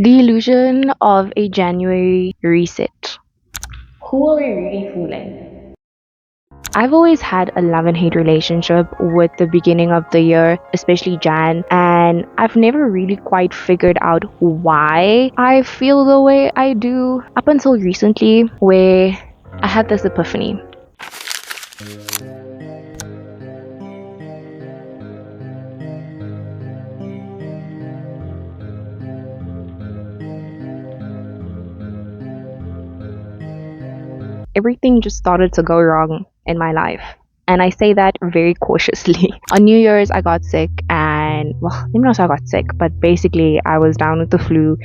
The illusion of a January reset. Who are we really fooling? I've always had a love and hate relationship with the beginning of the year, especially Jan, and I've never really quite figured out why I feel the way I do up until recently, where I had this epiphany. Everything just started to go wrong in my life. And I say that very cautiously. On New Year's, I got sick, and well, let me not say I got sick, but basically, I was down with the flu,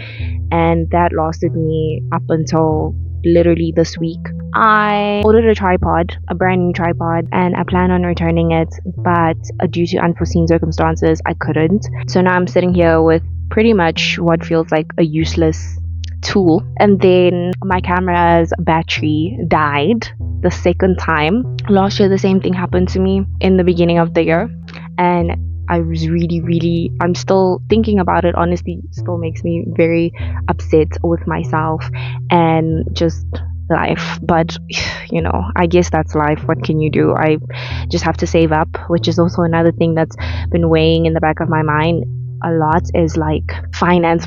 and that lasted me up until literally this week. I ordered a tripod, a brand new tripod, and I plan on returning it, but due to unforeseen circumstances, I couldn't. So now I'm sitting here with pretty much what feels like a useless tool. And then my camera's battery died the second time. Last year, the same thing happened to me in the beginning of the year, and I was I'm still thinking about it. Honestly, still makes me very upset with myself and just life. But I guess that's life. What can you do? I just have to save up, which is also another thing that's been weighing in the back of my mind a lot, is like finance,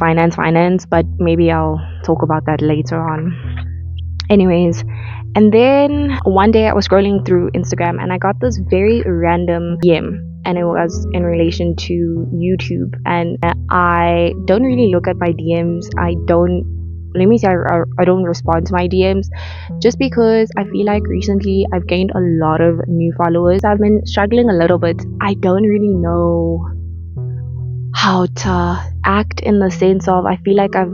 but maybe I'll talk about that later on. Anyways, and then one day I was scrolling through Instagram and I got this very random DM, and it was in relation to YouTube. And I don't really look at my DMs. Let me say, I don't respond to my DMs, just because I feel like recently I've gained a lot of new followers. I've been struggling a little bit. I don't really know how to act, in the sense of I feel like I've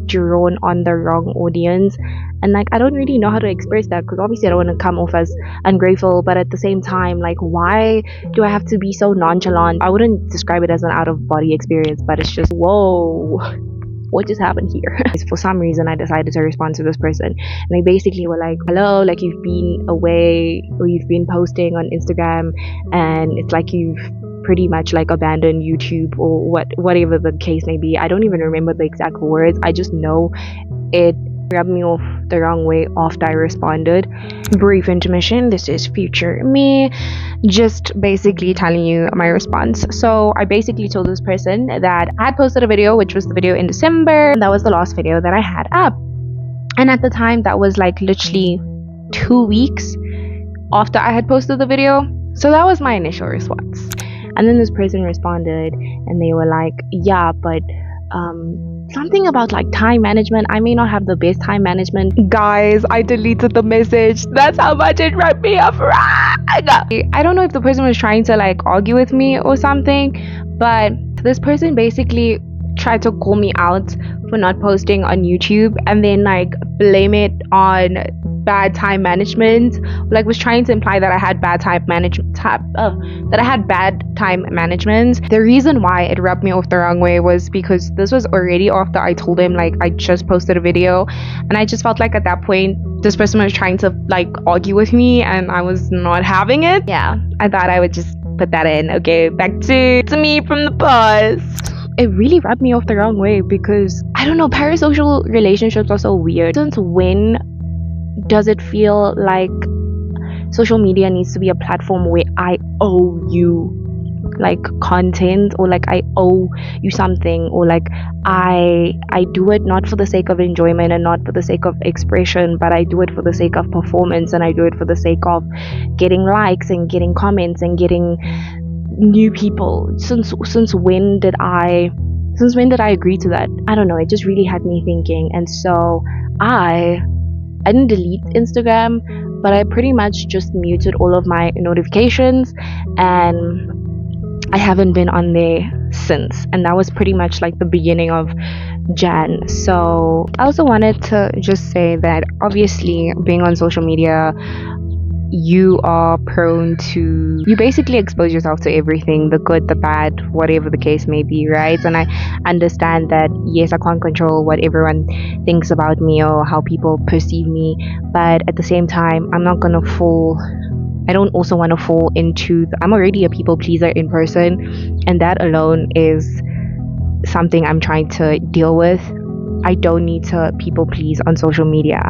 drawn on the wrong audience, and like I don't really know how to express that, because obviously I don't want to come off as ungrateful, but at the same time, like, why do I have to be so nonchalant? I wouldn't describe it as an out of body experience, but it's just, whoa, what just happened here? For some reason I decided to respond to this person, and they basically were like, hello, like, you've been away, or you've been posting on Instagram, and it's like you've pretty much like abandoned YouTube, or whatever the case may be. I don't even remember the exact words. I just know it rubbed me off the wrong way after I responded. Brief intermission. This is future me, just basically telling you my response. So I basically told this person that I had posted a video, which was the video in December. That was the last video that I had up, and at the time that was like literally 2 weeks after I had posted the video. So that was my initial response. And then this person responded and they were like, yeah, but something about like time management. I may not have the best time management. Guys, I deleted the message. That's how much it rubbed me off. I don't know if the person was trying to like argue with me or something, but this person basically tried to call me out for not posting on YouTube, and then like blame it on bad time management. Like, was trying to imply that I had bad time management. The reason why it rubbed me off the wrong way was because this was already after I told him like I just posted a video, and I just felt like at that point this person was trying to like argue with me, and I was not having it. Yeah, I thought I would just put that in. Okay, back to me from the past. It really rubbed me off the wrong way, because I don't know, parasocial relationships are so weird. Since when does it feel like social media needs to be a platform where I owe you like content, or like I owe you something, or like I do it not for the sake of enjoyment and not for the sake of expression, but I do it for the sake of performance, and I do it for the sake of getting likes and getting comments and getting new people. Since when did I agree to that? I don't know, it just really had me thinking. And so I didn't delete Instagram, but I pretty much just muted all of my notifications, and I haven't been on there since. And that was pretty much like the beginning of Jan. So I also wanted to just say that obviously being on social media, you are prone to, you basically expose yourself to everything, the good, the bad, whatever the case may be, right? And I understand that yes, I can't control what everyone thinks about me or how people perceive me, but at the same time, I don't also want to fall into I'm already a people pleaser in person, and that alone is something I'm trying to deal with. I don't need to people please on social media.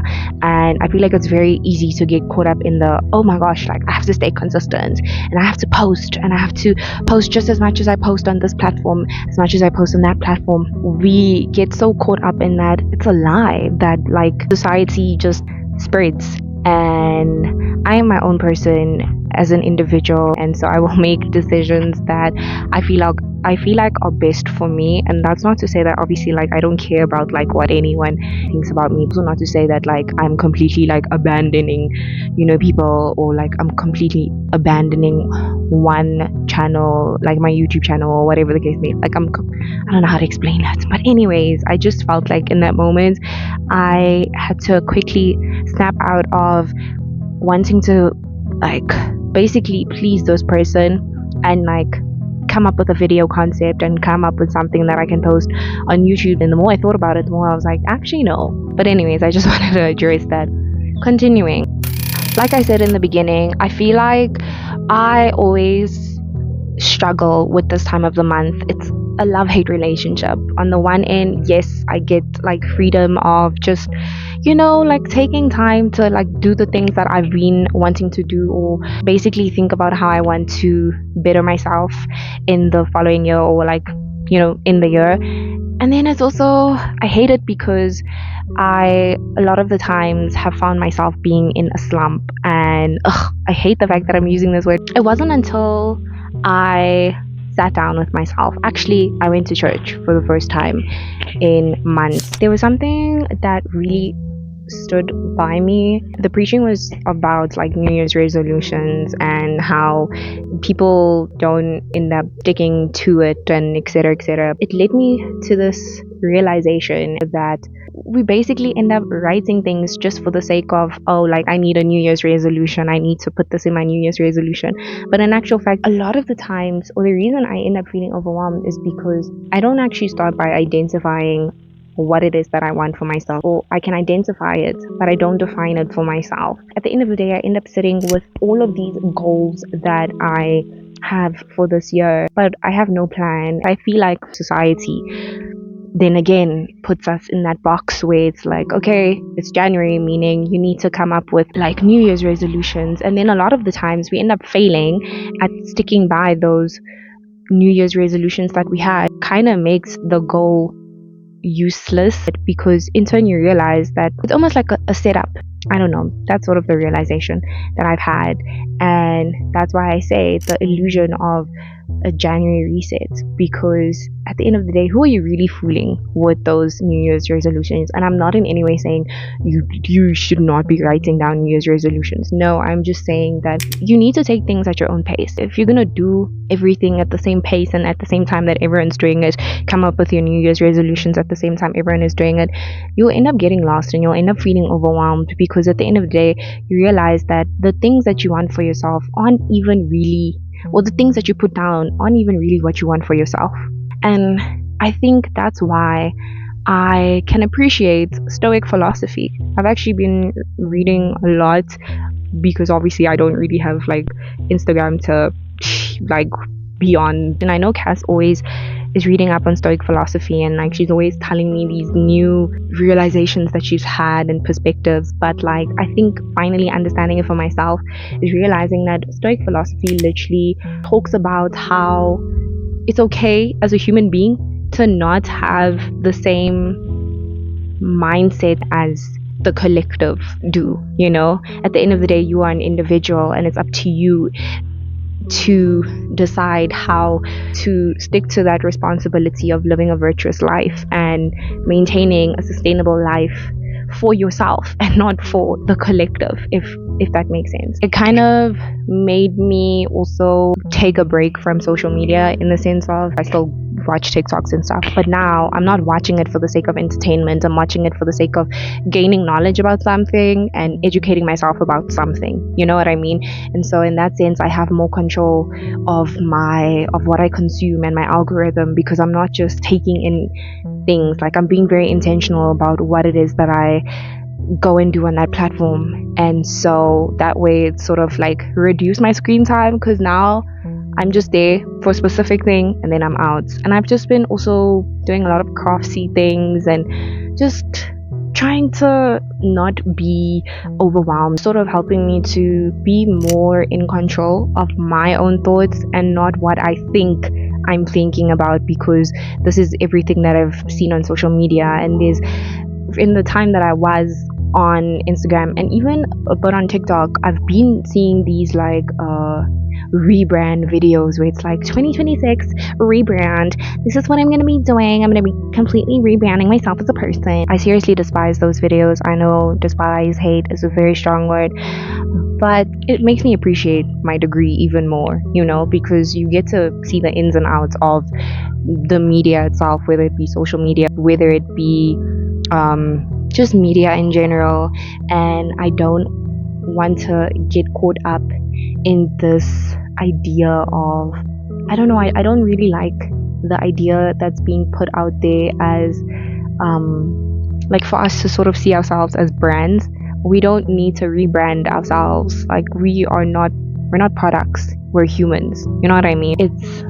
And I feel like it's very easy to get caught up in the, oh my gosh, like I have to stay consistent and I have to post and I have to post just as much as I post on this platform, as much as I post on that platform. We get so caught up in that. It's a lie that like society just spreads. And I am my own person as an individual, and so I will make decisions that I feel like are best for me. And that's not to say that obviously like I don't care about like what anyone thinks about me. Also not to say that like I'm completely like abandoning, people, or like I'm completely abandoning one channel, like my YouTube channel or whatever the case may be. Like I don't know how to explain that. But anyways, I just felt like in that moment I had to quickly snap out of wanting to like basically please this person and like come up with a video concept and come up with something that I can post on YouTube. And the more I thought about it, the more I was like, actually no. But anyways, I just wanted to address that. Continuing, like I said in the beginning, I feel like I always struggle with this time of the month. It's a love-hate relationship. On the one end, yes, I get like freedom of just like taking time to like do the things that I've been wanting to do, or basically think about how I want to better myself in the following year, or like in the year. And then it's also, I hate it because I a lot of the times have found myself being in a slump. And I hate the fact that I'm using this word. It wasn't until I sat down with myself. Actually, I went to church for the first time in months. There was something that really stood by me. The preaching was about like New Year's resolutions and how people don't end up sticking to it, and etc., etc. It led me to this realization that we basically end up writing things just for the sake of, oh, like I need a New Year's resolution, I need to put this in my New Year's resolution. But in actual fact, a lot of the times, or the reason I end up feeling overwhelmed is because I don't actually start by identifying what it is that I want for myself, or I can identify it, but I don't define it for myself. At the end of the day, I end up sitting with all of these goals that I have for this year, but I have no plan. I feel like society then again puts us in that box where it's like, okay, it's January, meaning you need to come up with like New Year's resolutions. And then a lot of the times we end up failing at sticking by those New Year's resolutions that we had. Kind of makes the goal useless, because in turn you realize that it's almost like a setup. I don't know, that's sort of the realization that I've had. And that's why I say the illusion of a January reset, because at the end of the day, who are you really fooling with those New Year's resolutions? And I'm not in any way saying you should not be writing down New Year's resolutions. No, I'm just saying that you need to take things at your own pace. If you're gonna do everything at the same pace and at the same time that everyone's doing it, come up with your New Year's resolutions at the same time everyone is doing it, you'll end up getting lost and you'll end up feeling overwhelmed, because at the end of the day you realize that the things that you want for yourself aren't even really, or the things that you put down aren't even really what you want for yourself. And I think that's why I can appreciate Stoic philosophy. I've actually been reading a lot, because obviously I don't really have like Instagram to like be on. And I know Cass always is reading up on Stoic philosophy, and like she's always telling me these new realizations that she's had and perspectives. But like I think finally understanding it for myself is realizing that Stoic philosophy literally talks about how it's okay as a human being to not have the same mindset as the collective do. At the end of the day, you are an individual, and it's up to you to decide how to stick to that responsibility of living a virtuous life and maintaining a sustainable life for yourself and not for the collective, if that makes sense. It kind of made me also take a break from social media, in the sense of I still watch TikToks and stuff, but now I'm not watching it for the sake of entertainment. I'm watching it for the sake of gaining knowledge about something and educating myself about something. You know what I mean? And so in that sense, I have more control of what I consume and my algorithm, because I'm not just taking in things. Like I'm being very intentional about what it is that I go and do on that platform. And so that way it's sort of like reduce my screen time, because now I'm just there for a specific thing and then I'm out. And I've just been also doing a lot of craftsy things and just trying to not be overwhelmed, sort of helping me to be more in control of my own thoughts and not what I think I'm thinking about, because this is everything that I've seen on social media. And there's, in the time that I was on Instagram and even a bit on TikTok, I've been seeing these like rebrand videos where it's like 2026 rebrand. This is what I'm gonna be doing. I'm gonna be completely rebranding myself as a person. I seriously despise those videos. I know despise, hate is a very strong word, but it makes me appreciate my degree even more, because you get to see the ins and outs of the media itself, whether it be social media, whether it be just media in general. And I don't want to get caught up in this idea of, I don't know, I don't really like the idea that's being put out there as like for us to sort of see ourselves as brands. We don't need to rebrand ourselves. Like we're not products, we're humans, you know what I mean? It's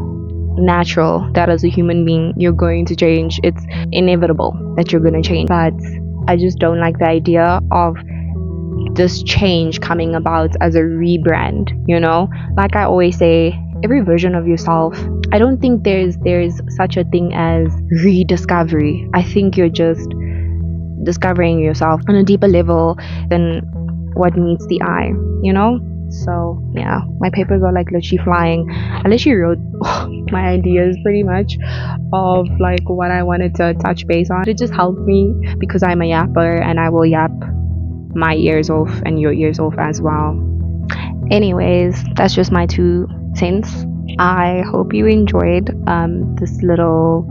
natural that as a human being you're going to change. It's inevitable that you're going to change, but I just don't like the idea of this change coming about as a rebrand. Like I always say, every version of yourself, I don't think there's such a thing as rediscovery. I think you're just discovering yourself on a deeper level than what meets the eye. So yeah, my papers are like literally flying. I literally wrote my ideas pretty much of like what I wanted to touch base on. It just helped me because I'm a yapper and I will yap my ears off and your ears off as well. Anyways, that's just my 2 cents. I hope you enjoyed this little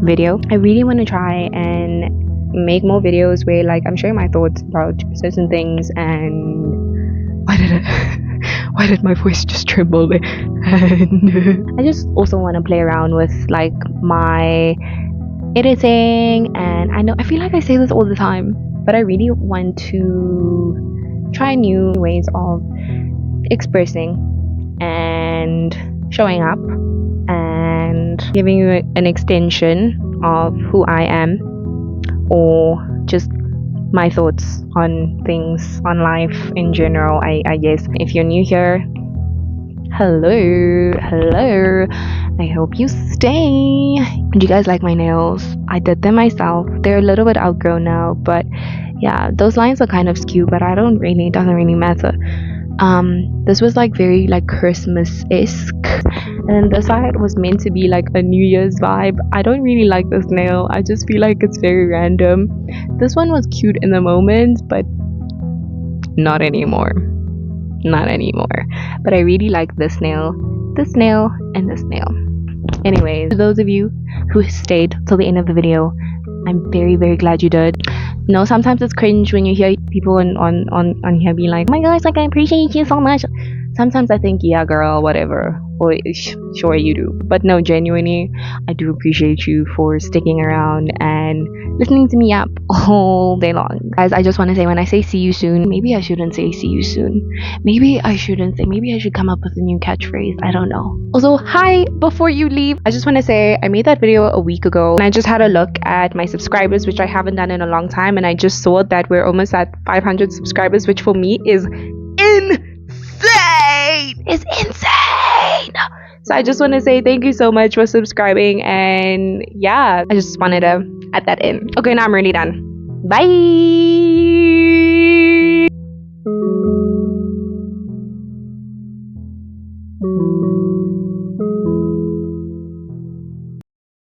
video. I really want to try and make more videos where like I'm sharing my thoughts about certain things. And why did my voice just tremble there? And I just also want to play around with like my editing. And I feel like I say this all the time, but I really want to try new ways of expressing and showing up and giving you an extension of who I am, or just my thoughts on things, on life in general. I guess if you're new here, hello. I hope you stay. Do you guys like my nails? I did them myself. They're a little bit outgrown now, but yeah, those lines are kind of skew, but it doesn't really matter. This was like very like Christmas-esque, and this side was meant to be like a New Year's vibe. I don't really like this nail. I just feel like it's very random. This one was cute in the moment, but not anymore. But I really like this nail, and this nail. Anyways, to those of you who stayed till the end of the video, I'm very, very glad you did. Sometimes it's cringe when you hear people on here be like, oh my gosh, like I appreciate you so much. Sometimes I think, yeah girl, whatever, or sure you do, but no, genuinely I do appreciate you for sticking around and listening to me up all day long. Guys, I just want to say, when I say see you soon, maybe I shouldn't say see you soon. Maybe I should come up with a new catchphrase. I don't know. Also, hi, before you leave, I just want to say I made that video a week ago and I just had a look at my subscribers, which I haven't done in a long time, and I just saw that we're almost at 500 subscribers, which for me is insane. It's insane. So I just want to say thank you so much for subscribing, and yeah, I just wanted to add that in. Okay, now I'm really done. Bye.